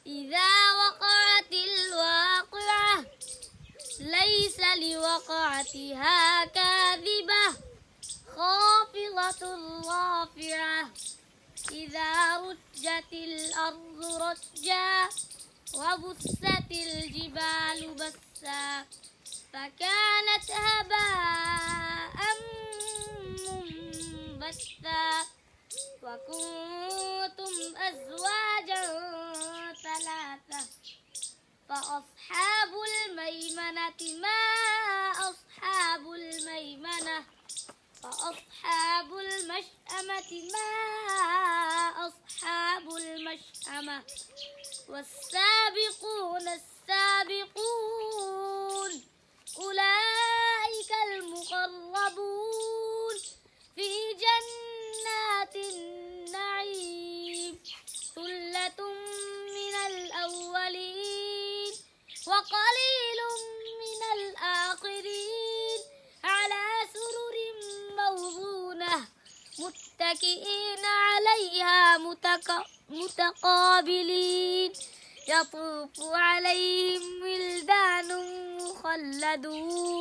إذا وقعت الواقعة ليس لوقعتها كاذبة خافضة رافعة إذا رجت الأرض رجا وبست الجبال بسا فكانت هباء منبثا وكنتم أزواجا ثلاثة فأصحاب الميمنة ما أصحاب الميمنة فأصحاب المشأمة ما أصحاب المشأمة والسابقون السابقون أولئك المقربون في جنات النعيم ثلة من الأولين وقليل من الآخرين على سرر موضونة متكئين عليها متقابلين يطوف عليهم ولدان مخلدون